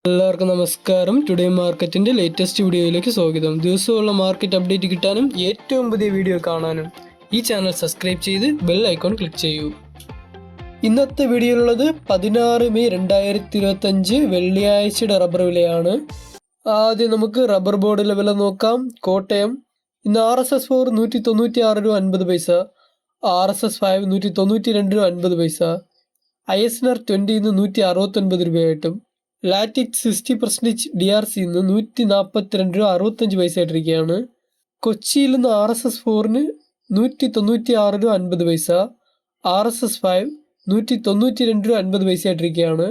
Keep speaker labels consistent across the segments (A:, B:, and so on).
A: എല്ലാവർക്കും നമസ്കാരം. ടുഡേ മാർക്കറ്റിന്റെ ലേറ്റസ്റ്റ് വീഡിയോയിലേക്ക് സ്വാഗതം. ദിവസമുള്ള മാർക്കറ്റ് അപ്ഡേറ്റ് കിട്ടാനും ഏറ്റവും പുതിയ വീഡിയോ കാണാനും ഈ ചാനൽ സബ്സ്ക്രൈബ് ചെയ്ത് ബെൽ ഐക്കോൺ ക്ലിക്ക് ചെയ്യൂ. ഇന്നത്തെ വീഡിയോയിലുള്ളത് 16 മെയ് 2025 വെള്ളിയാഴ്ചയുടെ റബ്ബർ വിലയാണ്. ആദ്യം നമുക്ക് റബ്ബർ ബോർഡിലെ വില നോക്കാം. കോട്ടയം ഇന്ന് RSS 4 196 രൂപ 50 പൈസ, RSS 5 192 രൂപ 50 പൈസ, ISNR 20 ഇന്ന് 169 രൂപയായിട്ടും ലാറ്റിക്സ് 60% DRC ഇന്ന് 142 രൂപ 65 പൈസ ആയിട്ടിരിക്കുകയാണ്. കൊച്ചിയിൽ നിന്ന് RSS 4 196 രൂപ 50 പൈസ, RSS 5 192 രൂപ 50 പൈസ ആയിട്ടിരിക്കുകയാണ്.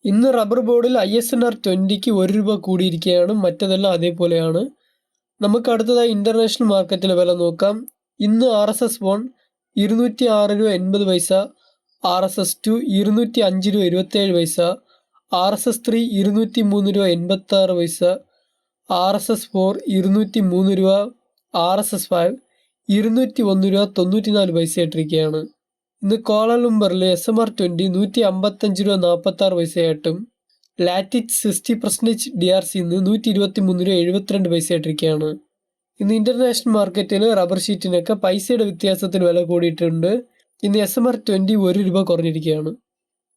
A: ഇന്ന് റബ്ബർ ബോർഡിൽ ISNR 20ക്ക് 1 രൂപ കൂടിയിരിക്കുകയാണ്, മറ്റതെല്ലാം അതേപോലെയാണ്. നമുക്ക് അടുത്തതായി ഇന്റർനാഷണൽ മാർക്കറ്റിലെ വില നോക്കാം. ഇന്ന് RSS 1 206 രൂപ 80 പൈസ, RSS 2 205 രൂപ 27 പൈസ, RSS 3 203 രൂപ 86 പൈസ, RSS 4 203 രൂപ, RSS 5 201 രൂപ 94 പൈസ ആയിട്ടിരിക്കുകയാണ്. ഇന്ന് കോലാലംബറിലെ SMR 20 155 രൂപ 46 പൈസയായിട്ടും ലാറ്റിക്സ് 60% DRC ഇന്ന് 123 രൂപ 72 പൈസ ആയിട്ടിരിക്കുകയാണ്. ഇന്ന് ഇന്റർനാഷണൽ മാർക്കറ്റിൽ റബ്ബർ ഷീറ്റിനൊക്കെ പൈസയുടെ വ്യത്യാസത്തിൽ വില കൂടിയിട്ടുണ്ട്. ഇന്ന് SMR 20 1 രൂപ കുറഞ്ഞിരിക്കുകയാണ്.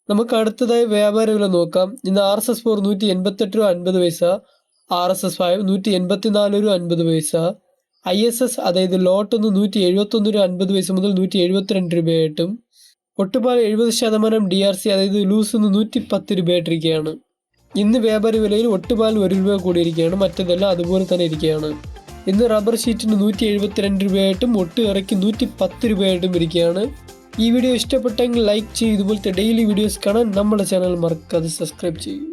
A: നമുക്ക് അടുത്തതായി വ്യാപാര വില നോക്കാം. ഇന്ന് RSS 4 188 രൂപ 50 പൈസ, RSS 5 184 രൂപ 50 പൈസ, ISS അതായത് ലോട്ട് 171 രൂപ 50 പൈസ മുതൽ 172 രൂപയായിട്ടും ഒട്ടുപാൽ 70% DRC അതായത് ലൂസ് 110 രൂപയായിട്ടിരിക്കുകയാണ്. ഇന്ന് വ്യാപാര വിലയിൽ ഒട്ടുപാൽ 1 രൂപ കൂടിയിരിക്കുകയാണ്, മറ്റതെല്ലാം അതുപോലെ തന്നെ ഇരിക്കുകയാണ്. ഇന്ന് റബ്ബർ ഷീറ്റിന് 172 രൂപയായിട്ടും ഒട്ട് ഇറക്കി 110 രൂപയായിട്ടും ഇരിക്കുകയാണ്. ഈ വീഡിയോ ഇഷ്ടപ്പെട്ടെങ്കിൽ ലൈക്ക് ചെയ്ത് ഇതുപോലത്തെ ഡെയിലി വീഡിയോസ് കാണാൻ നമ്മുടെ ചാനൽ മറക്കാതെ സബ്സ്ക്രൈബ് ചെയ്യൂ.